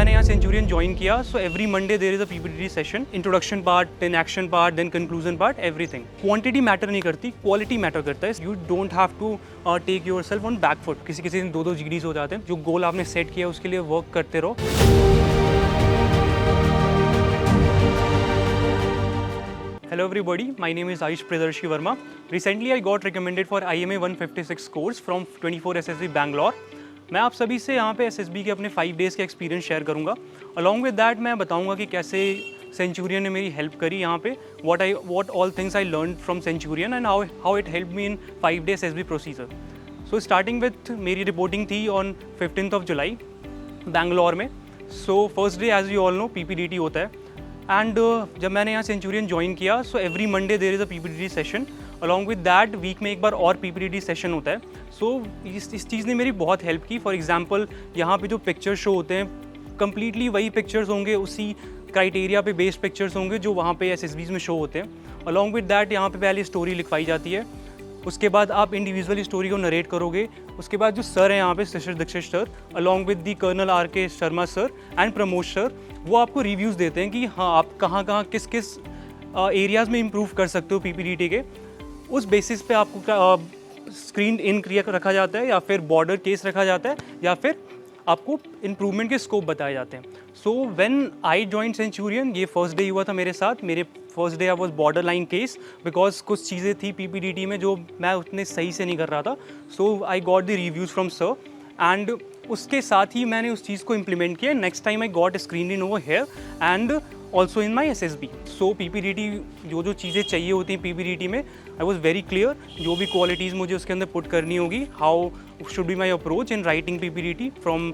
मैंने यहाँ Centurion join किया, so every Monday there is a PPDT session, introduction part, then action part, then conclusion part, everything. Quantity matter नहीं करती, quality matter करता है। You don't have to take yourself on back foot. किसी किसी दिन 2-2 GDs हो जाते हैं। जो गोल आपने सेट किया उसके लिए वर्क करते रहो। Hello everybody, my name is Ayush Priyadarshi Verma. Recently I got recommended for IMA 156 course from 24 SSB Bangalore. मैं आप सभी से यहाँ पे SSB के अपने 5 days के एक्सपीरियंस शेयर करूँगा। Along with that मैं बताऊँगा कि कैसे सेंचुरियन ने मेरी हेल्प करी यहाँ पे, what all things I learned from Centurion and how it helped me in 5 days SSB procedure. So starting with मेरी रिपोर्टिंग थी on 15th of July Bangalore में। So first day as you all know PPDT होता है and जब मैंने यहाँ Centurion join किया, so every Monday there is a PPDT session. Along with that week में एक बार और पीपीटीटी सेशन होता है। सो इस चीज़ ने मेरी बहुत हेल्प की। फॉर एग्जांपल यहाँ पे जो पिक्चर शो होते हैं कम्प्लीटली वही पिक्चर्स होंगे, उसी क्राइटेरिया पे बेस्ड पिक्चर्स होंगे जो वहाँ पे SSBs में शो होते हैं। अलॉन्ग विद दैट यहाँ पे पहले स्टोरी लिखवाई जाती है, उसके बाद आप इंडिविजुअली स्टोरी को नरेट करोगे। उसके बाद जो सर हैं यहाँ पे Shishir Dikshit sir, along with the colonel RK Sharma sir and Pramod sir, वो आपको रिव्यूज़ देते हैं कि हाँ आप कहाँ कहाँ किस किस एरियाज़ में इम्प्रूव कर सकते हो पीपीटीटी के। उस बेसिस पे आपको स्क्रीन इन क्रिया रखा जाता है या फिर बॉर्डर केस रखा जाता है या फिर आपको इम्प्रूवमेंट के स्कोप बताए जाते हैं। So when I join Centurion, ये फर्स्ट डे हुआ था मेरे साथ। मेरे first day I was border line case because कुछ चीज़ें थी पीपीटीटी में जो मैं उतने सही से नहीं कर रहा था। So I got the reviews from sir and उसके साथ ही मैंने उस चीज़ को इम्प्लीमेंट किया। Next time I got screen in over here and also in my SSB। So PPDT जो चीज़ें चाहिए होती हैं पीपीटीटी में, आई वॉज वेरी क्लियर जो भी क्वालिटीज़ मुझे उसके अंदर पुट करनी होगी, how should be my approach in writing PPDT from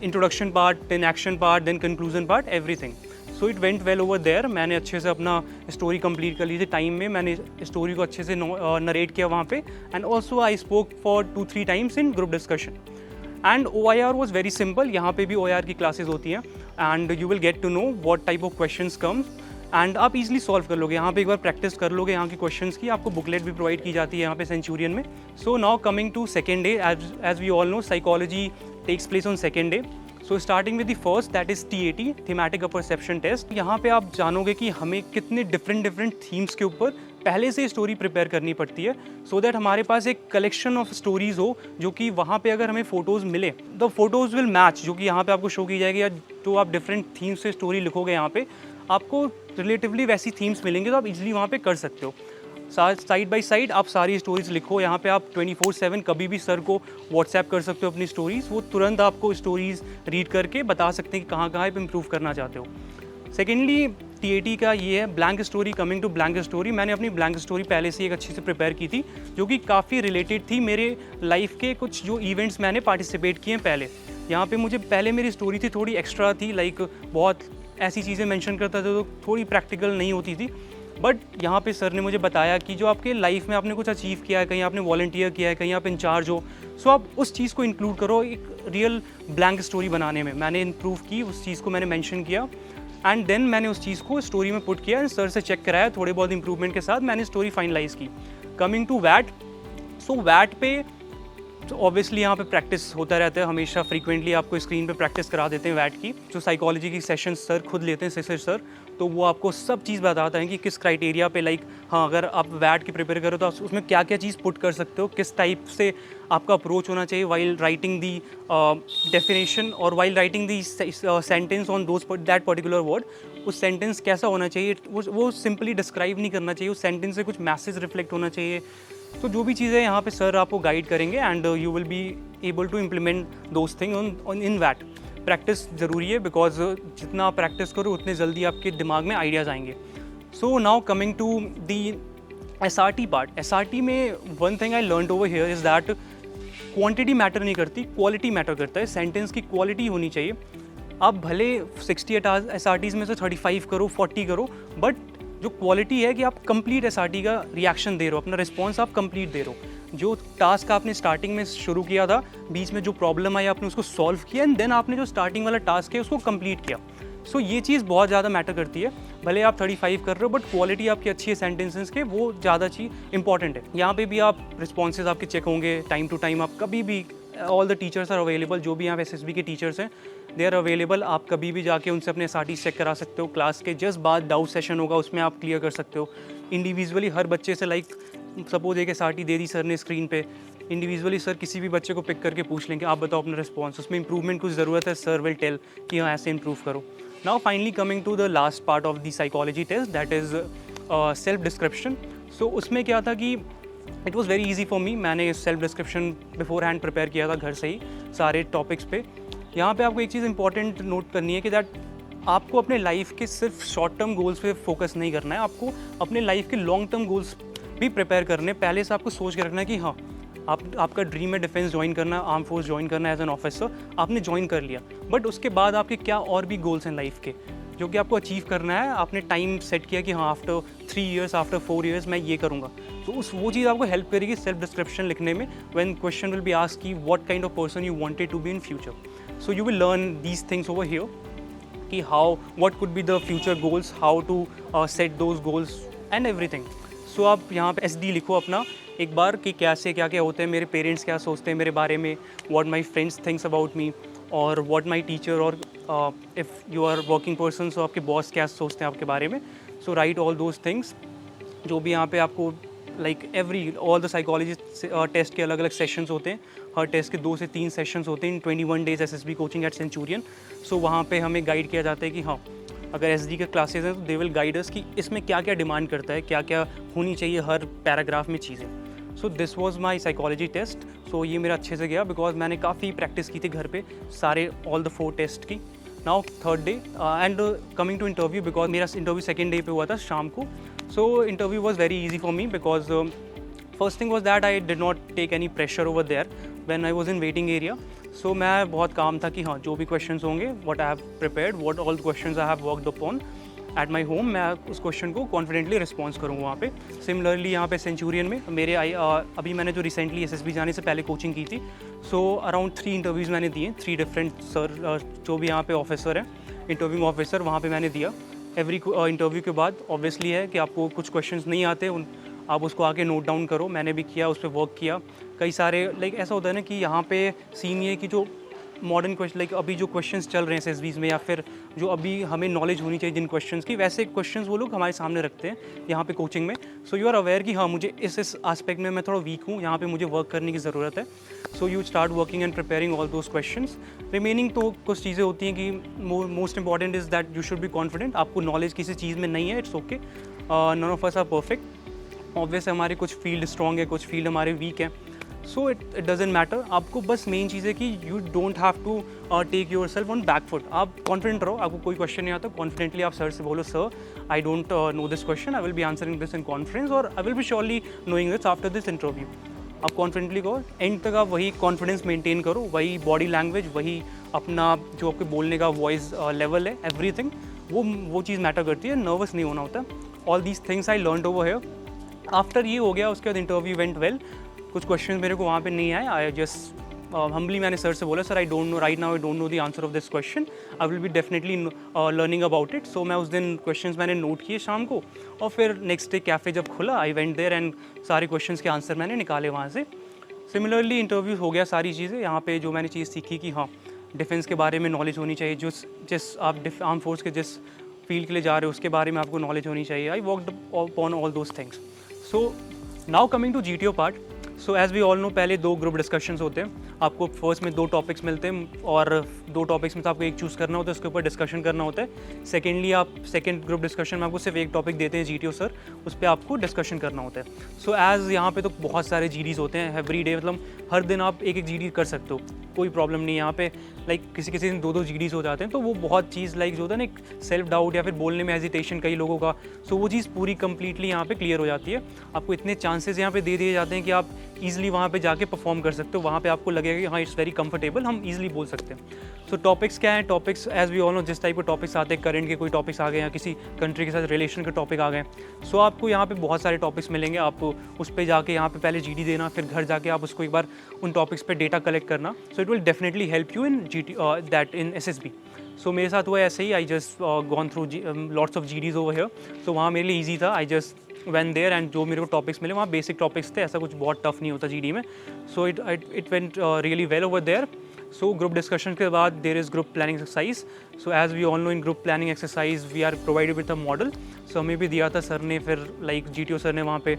introduction part, then action part, then conclusion part, everything. So it went well over there. मैंने अच्छे से अपना स्टोरी कंप्लीट कर ली थी टाइम में। मैंने स्टोरी को अच्छे से नरेट किया वहाँ पे and also I spoke for 2-3 times in group discussion. And OIR was very simple. यहाँ पे भी OIR की क्लासेज होती हैं and you will get to know what type of questions comes and आप इजीली सॉल्व कर लोगे। यहाँ पे एक बार प्रैक्टिस कर लोगे यहाँ के क्वेश्चंस की। आपको बुकलेट भी प्रोवाइड की जाती है यहाँ पे सेंचुरियन में। So now coming to second day, as we all know psychology takes place on second day. So starting with the first, that is TAT, thematic perception test. यहाँ पे आप जानोगे कि हमें कितने डिफरेंट थीम्स के ऊपर पहले से स्टोरी प्रिपेयर करनी पड़ती है सो दैट हमारे पास एक कलेक्शन ऑफ स्टोरीज हो जो कि वहाँ पे अगर हमें फ़ोटोज़ मिले द फोटोज़ विल मैच, जो कि यहाँ पे आपको शो की जाएगी। या जो आप डिफरेंट थीम्स से स्टोरी लिखोगे यहाँ पे आपको रिलेटिवली वैसी थीम्स मिलेंगे तो आप इजीली वहाँ पे कर सकते हो। साइड बाय साइड आप सारी स्टोरीज लिखो। यहाँ पे आप 24/7 कभी भी सर को व्हाट्सएप कर सकते हो अपनी स्टोरीज़। वो तुरंत आपको स्टोरीज़ रीड करके बता सकते हैं कि कहाँ कहाँ आप इम्प्रूव करना चाहते हो। सेकेंडली TAT का ये है blank story. Coming to blank story, मैंने अपनी ब्लैंक स्टोरी पहले से एक अच्छे से प्रिपेयर की थी जो कि काफ़ी रिलेटेड थी मेरे लाइफ के कुछ जो इवेंट्स मैंने पार्टिसिपेट किए हैं पहले। यहाँ पे मुझे पहले मेरी स्टोरी थी थोड़ी एक्स्ट्रा थी, लाइक बहुत ऐसी चीज़ें मेंशन करता था जो थोड़ी प्रैक्टिकल नहीं होती थी। बट यहाँ पे सर ने मुझे बताया कि जो आपके लाइफ में आपने कुछ अचीव किया है, कहीं आपने वॉलंटियर किया है, कहीं आप इंचार्ज हो, सो आप उस चीज़ को इंक्लूड करो एक रियल ब्लैंक स्टोरी बनाने में। मैंने इम्प्रूव की, उस चीज़ को मैंने मेंशन किया एंड देन मैंने उस चीज़ को स्टोरी में पुट किया एंड सर से चेक कराया। थोड़े बहुत इंप्रूवमेंट के साथ मैंने स्टोरी फाइनलाइज की। Coming to VAT, so VAT पे तो ऑब्वियसली यहाँ पे प्रैक्टिस होता रहता है हमेशा। फ्रीक्वेंटली आपको स्क्रीन पे प्रैक्टिस करा देते हैं वैट की। जो साइकोलॉजी की सेशन सर खुद लेते हैं, शिशिर सर, तो वो आपको सब चीज़ बताता है कि किस क्राइटेरिया पे, लाइक हाँ अगर आप वैट की प्रिपेयर करो तो उसमें क्या क्या चीज़ पुट कर सकते हो, किस टाइप से आपका अप्रोच होना चाहिए वाइल राइटिंग दी डेफिनेशन और while writing the sentence on that particular word. उस सेंटेंस कैसा होना चाहिए, वो सिंपली डिस्क्राइब नहीं करना चाहिए, उस सेंटेंस से कुछ मैसेज रिफ्लेक्ट होना चाहिए। तो जो भी चीज़ें यहाँ पे सर आपको गाइड करेंगे and you will be able to implement those thing on in वैट। प्रैक्टिस ज़रूरी है बिकॉज जितना आप प्रैक्टिस करो उतने जल्दी आपके दिमाग में आइडियाज़ आएंगे। So now coming to the SRT part. SRT में one thing I learn over here is that quantity matter नहीं करती, क्वालिटी मैटर करता है। सेंटेंस की क्वालिटी होनी चाहिए। आप भले 68 SRTs में से 35 करो, 40 करो, बट जो क्वालिटी है कि आप कंप्लीट SRT का रिएक्शन दे रहे हो, अपना रिस्पॉन्स आप कंप्लीट दे रहे हो। जो टास्क आपने स्टार्टिंग में शुरू किया था, बीच में जो प्रॉब्लम आई आपने उसको सॉल्व किया एंड देन आपने जो स्टार्टिंग वाला टास्क है उसको कंप्लीट किया। सो ये चीज़ बहुत ज़्यादा मैटर करती है। भले आप 35 कर रहे हो बट क्वालिटी आपकी अच्छी है सेंटेंसेस के, वो ज़्यादा चीज़ इंपॉर्टेंट है। यहाँ पे भी आप रिस्पॉन्सेज आपके चेक होंगे टाइम टू टाइम। आप कभी भी all the teachers are available, जो भी यहाँ SSB के टीचर्स हैं दे आर अवेलेबल। आप कभी भी जाके उनसे अपने SRT चेक करा सकते हो। क्लास के जस्ट बाद डाउट सेशन होगा, उसमें आप क्लियर कर सकते हो इंडिविजुअली हर बच्चे से। लाइक सपोज एक SRT दे दी सर ने स्क्रीन पे, इंडिविजुअली सर किसी भी बच्चे को पिक करके पूछ लेंगे, आप बताओ अपना रिस्पॉन्स, उसमें इंप्रूवमेंट कुछ ज़रूरत है, सर विल टेल कि हाँ ऐसे इंप्रूव करो। Now finally coming to the last part of the psychology test, that is self description. So उसमें क्या था कि it was very easy for me. मैंने self description beforehand prepare किया था घर से ही सारे टॉपिक्स पे। यहाँ पे आपको एक चीज़ इंपॉर्टेंट नोट करनी है कि दैट आपको अपने लाइफ के सिर्फ शॉर्ट टर्म गोल्स पे फोकस नहीं करना है, आपको अपने लाइफ के लॉन्ग टर्म गोल्स भी प्रिपेयर करने। पहले से आपको सोच के रखना है कि हाँ आपका ड्रीम है डिफेंस ज्वाइन करना, आर्म फोर्स ज्वाइन करना एज एन ऑफिसर, आपने ज्वाइन कर लिया, बट उसके बाद आपके क्या और भी गोल्स हैं लाइफ के जो कि आपको अचीव करना है। आपने टाइम सेट किया कि हाँ आफ्टर 3 years, आफ्टर 4 years मैं ये करूँगा, तो वो चीज़ आपको हेल्प करेगी सेल्फ डिस्क्रिप्शन लिखने में। When question will be asked कि what kind of person you wanted to be in future, so you will learn these things over here कि how what could be the future goals, how to set those goals and everything. So आप यहाँ पे SD लिखो अपना एक बार कि कैसे क्या क्या होते हैं, मेरे पेरेंट्स क्या सोचते हैं मेरे बारे में, what my friends thinks about me, और व्हाट माई टीचर, और if you are working person so आपके बॉस क्या सोचते हैं आपके बारे में। So write all those things जो भी यहाँ पे आपको like all the psychology test के अलग अलग सेशंस होते हैं। हर टेस्ट के 2 से 3 सेशंस होते हैं in 21 days SSB coaching at Centurion. So वहाँ पे हमें गाइड किया जाता है कि हाँ अगर SD के क्लासेस हैं तो दे विल गाइड अस कि इसमें क्या क्या डिमांड करता है, क्या क्या होनी चाहिए हर पैराग्राफ में चीज़ें। So this was my psychology test. So ये मेरा अच्छे से गया बिकॉज मैंने काफ़ी प्रैक्टिस की थी घर पे सारे ऑल द 4 टेस्ट की। Now third day and coming to interview, because मेरा इंटरव्यू सेकेंड डे पे हुआ था शाम को। So interview was very easy for me because first thing was that I did not take any pressure over there when I was in waiting area. So मैं बहुत काम था कि हाँ जो भी क्वेश्चंस होंगे what I have prepared, what all the questions I have worked upon at my home, मैं उस क्वेश्चन को कॉन्फिडेंटली रिस्पॉन्स करूँगा वहाँ पे। सिमिलरली यहाँ पे सेंचुरियन में मेरे अभी मैंने जो रिसेंटली SSB जाने से पहले कोचिंग की थी, सो अराउंड 3 इंटरव्यूज़ मैंने दिए, 3 डिफरेंट सर जो भी यहाँ पे ऑफिसर हैं, इंटरव्यूइंग ऑफिसर, वहाँ पे मैंने दिया। एवरी इंटरव्यू के बाद ऑब्वियसली है कि आपको कुछ क्वेश्चंस नहीं आते, आप उसको आके नोट डाउन करो। मैंने भी किया, उस पर वर्क किया। कई सारे लाइक ऐसा होता है ना कि यहाँ पे सीन ये कि जो मॉडर्न क्वेश्चन लाइक अभी जो क्वेश्चंस चल रहे हैं SSBs में, या फिर जो अभी हमें नॉलेज होनी चाहिए जिन क्वेश्चंस की, वैसे क्वेश्चंस वो लोग हमारे सामने रखते हैं यहाँ पे कोचिंग में। सो यू आर अवेयर कि हाँ मुझे इस एस्पेक्ट में मैं थोड़ा वीक हूँ, यहाँ पे मुझे वर्क करने की ज़रूरत है। So you start working and preparing all those questions. Remaining तो कुछ चीज़ें होती हैं कि most important is that you should be confident. आपको नॉलेज किसी चीज़ में नहीं है, it's okay, none of us are perfect. Obvious हमारे कुछ फील्ड स्ट्रॉन्ग है, कुछ फील्ड हमारे वीक हैं, सो इट डजेंट मैटर। आपको बस मेन चीज़ है कि you don't have to take your self on back foot. आप कॉन्फिडेंट रहो, आपको कोई क्वेश्चन नहीं आता, कॉन्फिडेंटली आप सर से बोलो sir I don't know this question, I will be answering this in confidence, और I will be surely knowing this after this interview. आप कॉन्फिडेंटली कहो, एंड तक आप वही कॉन्फिडेंस मेंटेन करो, वही बॉडी लैंग्वेज, वही अपना जो आपके बोलने का वॉइस लेवल है, एवरीथिंग वो चीज़ मैटर करती है। नर्वस नहीं होना होता। All these things I learned over here. After ये हो गया, उसके बाद इंटरव्यू वेंट वेल। कुछ क्वेश्चंस मेरे को वहाँ पे नहीं आए, आई जस्ट हम्बली मैंने सर से बोला sir I don't know right now, I don't know the answer of this question, I will be definitely learning about it. So मैं उस दिन क्वेश्चंस मैंने नोट किए शाम को, और फिर नेक्स्ट डे कैफ़े जब खुला आई वेंट देयर एंड सारे क्वेश्चंस के आंसर मैंने निकाले वहाँ से। सिमिलरली इंटरव्यू हो गया सारी चीज़ें। यहाँ पे जो मैंने चीज़ सीखी कि हाँ डिफेंस के बारे में नॉलेज होनी चाहिए, जिस आप आर्म फोर्स के जिस फील्ड के लिए जा रहे हो उसके बारे में आपको नॉलेज होनी चाहिए। I worked upon all those things. So now coming to GTO part. So as we all know, पहले 2 ग्रुप डिस्कशंस होते हैं। आपको फर्स्ट में 2 टॉपिक्स मिलते हैं, और 2 टॉपिक्स में तो आपको एक चूज़ करना होता है, उसके ऊपर डिस्कशन करना होता है। सेकेंडली आप सेकेंड ग्रुप डिस्कशन में आपको सिर्फ एक टॉपिक देते हैं GTO सर, उस पर आपको डिस्कशन करना होता है। सो एज़ यहाँ पे तो बहुत सारे GDs होते हैं एवरी डे, मतलब हर दिन आप एक GD कर सकते हो, कोई प्रॉब्लम नहीं है यहाँ पे। लाइक किसी दिन 2 GDs हो जाते हैं, तो वो बहुत चीज़ लाइक जो होता है ना एक सेल्फ डाउट या फिर बोलने में हेजिटेशन कई लोगों का, सो वो चीज़ पूरी कंप्लीटली यहाँ पे क्लियर हो जाती है। आपको इतने चांसेस यहाँ पे दे दिए जाते हैं कि आप ईजिली वहाँ पे जाके परफॉर्म कर सकते हो। वहाँ पे आपको लगेगा कि हाँ इट्स वेरी कंफर्टेबल, हम ईजिली बोल सकते हैं। सो टॉपिक्स क्या हैं? Topics as we all know, जिस टाइप के टॉपिक्स आते हैं, करंट के कोई टॉपिक्स आ गए या किसी कंट्री के साथ रिलेशन के टॉपिक आ गए, सो आपको यहाँ पे बहुत सारे टॉपिक्स मिलेंगे। आप उस पर जाके यहाँ पे पहले GD देना, फिर घर जाके आप उसको एक बार उन टॉपिक्स पे डेटा कलेक्ट करना। So it will definitely help you in that in SSB। So मेरे साथ हुआ ऐसे ही, I just gone through lots of GDs over here. So वहाँ मेरे लिए ईजी था, I just went there and जो मेरे को टॉपिक्स मिले वहाँ बेसिक टॉपिक्स थे, ऐसा कुछ बहुत टफ नहीं होता GD में। So it went really well over there. So group discussion के बाद there is group planning exercise. So as we all know in group planning exercise we are provided with a model. So हमें भी दिया था sir ने, फिर like GTO sir ने वहाँ पे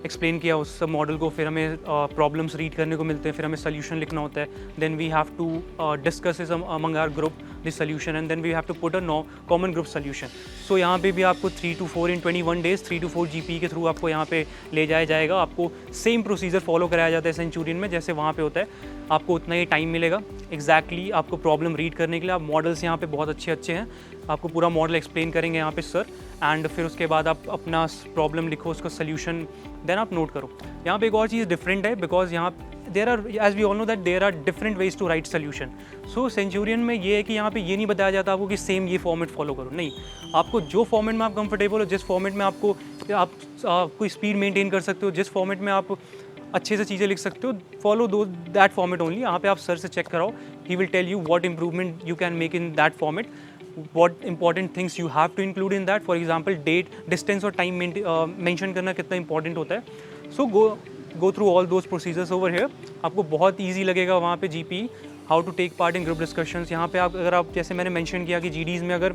एक्सप्लेन किया उस सब मॉडल को. फिर हमें प्रॉब्लम्स रीड करने को मिलते हैं, फिर हमें सोल्यूशन लिखना होता है. Then we have to discuss is among our group this solution and then we have to put a common group solution. So यहाँ पे भी आपको 3 to 4 in 21 days 3 to 4 GP के थ्रू आपको यहाँ पे ले जाया जाएगा. आपको सेम प्रोसीजर फॉलो कराया जाता है सेंचुरियन में जैसे वहाँ पे होता है. आपको उतना ही टाइम मिलेगा एग्जैक्टली आपको प्रॉब्लम रीड करने के लिए. आप मॉडल्स यहाँ पे बहुत अच्छे हैं, आपको पूरा मॉडल एक्सप्लेन करेंगे यहाँ पे सर. एंड फिर उसके बाद आप अपना प्रॉब्लम लिखो, उसका सोल्यूशन देन आप नोट करो. यहाँ पे एक और चीज़ डिफरेंट है बिकॉज यहाँ there are as we all know that there are different ways to write solution. So Centurion में ये है कि यहाँ पे ये नहीं बताया जाता आपको कि सेम ये फॉर्मेट फॉलो करो. नहीं, आपको जो फॉर्मेट में आप कंफर्टेबल हो, जिस फॉर्मेट में आपको आप कोई स्पीड मेंटेन कर सकते हो, जिस फॉर्मेट में आप अच्छे से चीज़ें लिख सकते हो, फॉलो दो दैट फॉर्मेट ओनली. यहाँ पे आप सर से चेक कराओ, he will tell you what improvement you can make in that format, what important things you have to include in that. For example, date, distance और time mention करना कितना important होता है. So go through all those procedures over here. आपको बहुत easy लगेगा वहाँ पे GP, how to take part in group discussions. यहाँ पे आप अगर आप जैसे मैंने mention किया कि GDs में अगर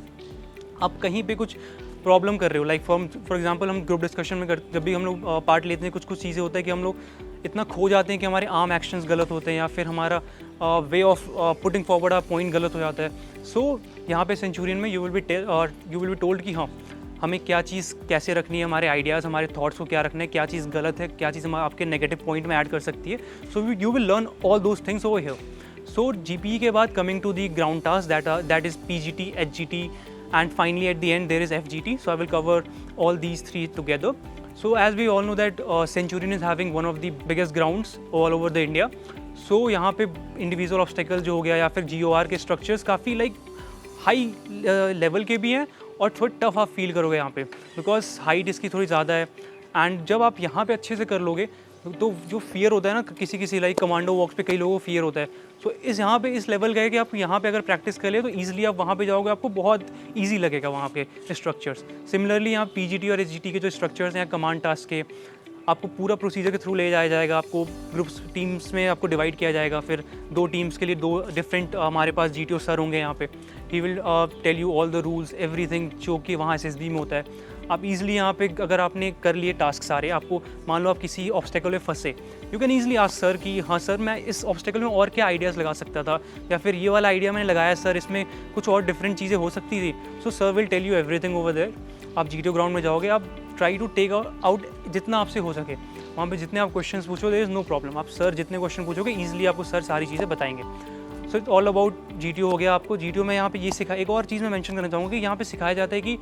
आप कहीं पे कुछ प्रॉब्लम कर रहे हो, लाइक फॉर एग्जांपल हम ग्रुप डिस्कशन में जब भी हम लोग पार्ट लेते हैं, कुछ चीज़ें होता है कि हम लोग इतना खो जाते हैं कि हमारे आर्म एक्शंस गलत होते हैं या फिर हमारा way of putting forward a point गलत हो जाता है. सो यहाँ पे सेंचुरियन में यू विल बी टोल्ड कि हाँ हमें क्या चीज़ कैसे रखनी है, हमारे आइडियाज़ हमारे थॉट्स को क्या रखना है, क्या चीज़ गलत है, क्या चीज़ आपके नेगेटिव पॉइंट में ऐड कर सकती है. So you will learn all those things over here. So GPE के बाद coming to the ground task that is PGT, HGT and finally at the end there is FGT. So I will cover all these three together. So as we all know that Centurion is having one of the biggest grounds all over the India. So यहाँ पे individual obstacle जो हो गया या फिर GOR के structures काफ़ी like high level के भी हैं और थोड़ा टफ आप फील करोगे यहाँ पे बिकॉज हाइट इसकी थोड़ी ज़्यादा है. एंड जब आप यहाँ पे अच्छे से कर लोगे तो जो फियर होता है ना किसी लाइक कमांडो वॉक्स पे कई लोगों को फियर होता है. सो इस यहाँ पे इस लेवल का है कि आप यहाँ पे अगर प्रैक्टिस कर ले तो ईजिली आप वहाँ पे जाओगे, आपको बहुत ईजी लगेगा वहाँ के स्ट्रक्चर्स. सिमिलरली यहाँ PGT और HGT के जो स्ट्रक्चर्स हैं कमांड टास्क के, आपको पूरा प्रोसीजर के थ्रू ले जाया जाएगा. आपको ग्रुप्स टीम्स में आपको डिवाइड किया जाएगा. फिर 2 टीम्स के लिए 2 डिफरेंट हमारे पास GTO सर होंगे यहाँ पे. He will tell you all the rules everything जो कि वहाँ SSB में होता है. आप इजीली यहाँ पे अगर आपने कर लिए टास्क सारे, आपको मान लो आप किसी ऑब्स्टेकल में फंसे, you can easily ask sir कि हाँ सर मैं इस ऑब्स्टेकल में और क्या आइडियाज़ लगा सकता था, या फिर ये वाला आइडिया मैंने लगाया सर इसमें कुछ और डिफरेंट चीज़ें हो सकती थी. So sir will tell you everything over there. आप GTO ग्राउंड में जाओगे, आप ट्राई टू टेक आउट जितना आपसे हो सके. वहाँ पे जितने आप क्वेश्चंस पूछो देयर इज़ नो प्रॉब्लम. आप सर जितने क्वेश्चन पूछोगे ईजिली आपको सर सारी चीज़ें बताएंगे. So it's all about GTO हो गया. आपको GTO में यहाँ पे ये सिखा, एक और चीज़ मैं मेंशन करना चाहूँगा कि यहाँ पे सिखाया जाता है कि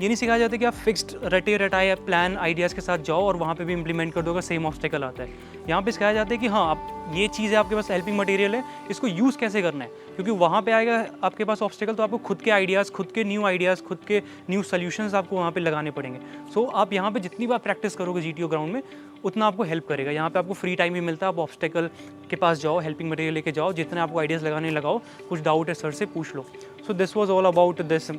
ये नहीं सिखाया जाता कि आप फिक्स्ड रटाए प्लान आइडियाज़ के साथ जाओ और वहाँ पे भी इंप्लीमेंट कर दो अगर सेम ऑब्स्टेकल आता है. यहाँ पे सिखाया जाता है कि हाँ आप ये चीज़ है आपके पास हेल्पिंग मटेरियल है, इसको यूज़ कैसे करना है. क्योंकि वहाँ पे आएगा आपके पास ऑब्स्टेकल तो आपको खुद के आइडियाज़, खुद के न्यू आइडियाज़, खुद के न्यू सोल्यूशंस आपको वहाँ पे लगाने पड़ेंगे. सो आप यहाँ पे जितनी बार प्रैक्टिस करोगे GTO ग्राउंड में उतना आपको हेल्प करेगा. यहाँ पे आपको फ्री टाइम भी मिलता है, आप ऑब्स्टेकल के पास जाओ, हेल्पिंग मटेरियल लेके जाओ, जितने आपको आइडियाज़ लगाने लगाओ, कुछ डाउट है सर से पूछ लो. So this was all about this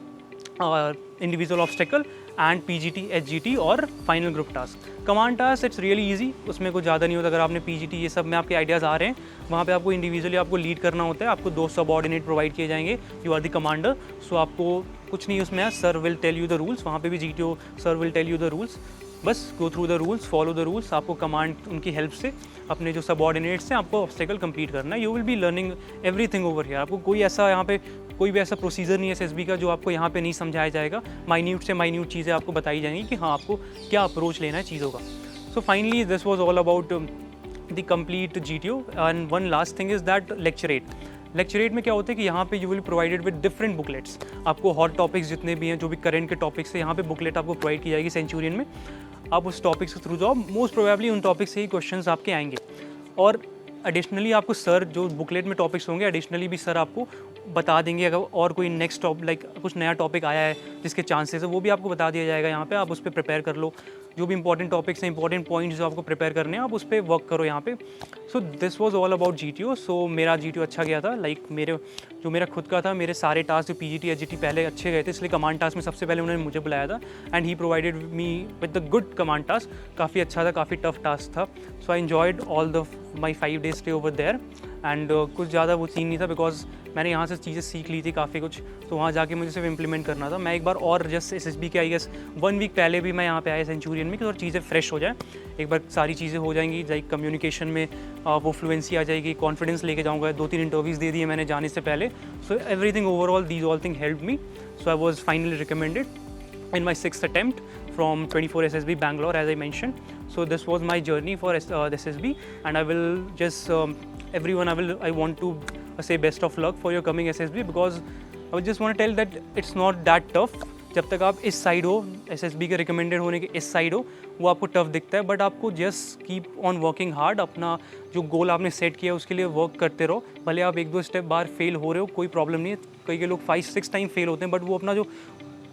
individual obstacle and PGT, HGT और final group task. Command task it's really easy, उसमें कुछ ज़्यादा नहीं होता. अगर आपने PGT ये सब में आपके आइडियाज़ आ रहे हैं, वहाँ पे आपको इंडिविजुअली आपको लीड करना होता है. आपको 2 सबऑर्डिनेट प्रोवाइड किए जाएंगे, you are the commander. So आपको कुछ नहीं उसमें है, sir will tell you the rules. वहाँ पे भी GTO sir will tell you the rules. बस go through the rules, follow the rules. आपको कमांड उनकी हेल्प से अपने जो सबऑर्डिनेट्स हैं आपको ऑब्स्टेकल कंप्लीट करना है. You will be learning everything over here. आपको कोई ऐसा यहाँ पे कोई भी ऐसा प्रोसीजर नहीं है SSB का जो आपको यहाँ पे नहीं समझाया जाएगा. माइन्यूट से माइन्यूट चीज़ें आपको बताई जाएंगी कि हाँ आपको क्या अप्रोच लेना है चीज़ों का. So finally this was all about the complete GTO. And one last thing is that lecturette. Lecturette में क्या होता है कि यहाँ पे you will provided with different booklets. आपको हॉट टॉपिक्स जितने भी हैं, जो भी करंट के टॉपिक्स है, यहाँ पे बुकलेट आपको प्रोवाइड की जाएगी सेंचुरियन में. आप उस टॉपिक्स के थ्रू जाओ, मोस्ट प्रोबेबली उन टॉपिक से ही क्वेश्चंस आपके आएंगे. और एडिशनली आपको सर जो बुकलेट में टॉपिक्स होंगे एडिशनली भी सर आपको बता देंगे. अगर और कोई नेक्स्ट टॉपिक लाइक कुछ नया टॉपिक आया है जिसके चांसेस है, वो भी आपको बता दिया जाएगा. यहाँ पे आप उस पर प्रिपेयर कर लो. जो भी इंपॉर्टेंट टॉपिक्स हैं, इंपॉर्टेंट पॉइंट्स जो आपको प्रिपेयर करने हैं, आप उस पर वर्क करो यहाँ पे. So this was all about GTO. सो मेरा GTO अच्छा गया था. लाइक मेरा खुद का था, मेरे सारे टास्क जो PGT HGT पहले अच्छे गए थे, इसलिए कमांड टास्क में सबसे पहले उन्होंने मुझे बुलाया था. And he provided me with the good command task. काफ़ी अच्छा था, काफ़ी टफ टास्क था. So I enjoyed all the my 5 days stay over there and कुछ ज़्यादा वो सीन नहीं था बिकॉज मैंने यहाँ से चीज़ें सीख ली थी काफ़ी कुछ, तो वहाँ जाके मुझे सिर्फ इम्प्लीमेंट करना था। मैं एक बार और जस्ट SSB के आई गेस 1 वीक पहले भी मैं यहाँ पे आया सेंचुरियन में कि और चीज़ें फ्रेश हो जाए, एक बार सारी चीज़ें हो जाएंगी, लाइक कम्युनिकेशन में वो फ्लुएंसी आ जाएगी, कॉन्फिडेंस लेके जाऊँगा। 2-3 इंटरव्यूज़ दे दिए मैंने जाने से पहले, so everything overall these all thing help me, so I was finally recommended in my 6th attempt from 24 SSB Bangalore, as I mentioned. So this was my journey for the SSB, and I will just everyone I want to say best of luck for your coming SSB, because I would just want to tell that it's not that tough. जब तक आप इस side हो, SSB के recommended होने के इस side हो, वो आपको टफ दिखता है, बट आपको just keep on working hard. अपना जो गोल आपने सेट किया उसके लिए वर्क करते रहो, भले आप 1-2 स्टेप बार फेल हो रहे हो, कोई प्रॉब्लम नहीं है। कई के लोग 5-6 टाइम फेल होते हैं, बट वो अपना जो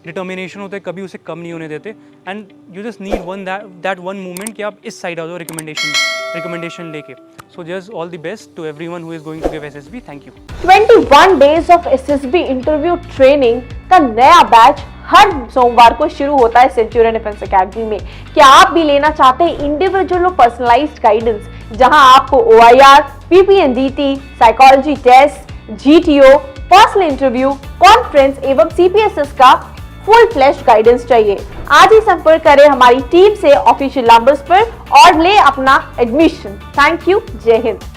डिटर्मिनेशन होता है कभी उसे कम नहीं होने देते, and you just need that one moment कि आप इस साइड आ जाओ रिकमेंडेशन लेके। So just all the best to everyone who is going to give SSB। Thank you. 21 days of SSB interview training का नया बैच हर सोमवार को शुरू होता है सेंचुरियन डिफेंस एकेडमी में। क्या आप भी लेना चाहते हैं इंडिविजुअल और पर्सनलाइज्ड गाइडेंस, जहां आपको OIR, PPNDT, psychology test, GTO, personal interview, conference एवं CPSS का फुल फ्लैश गाइडेंस चाहिए? आज ही संपर्क करें हमारी टीम से ऑफिशियल नंबर्स पर और ले अपना एडमिशन। Thank you. जय हिंद।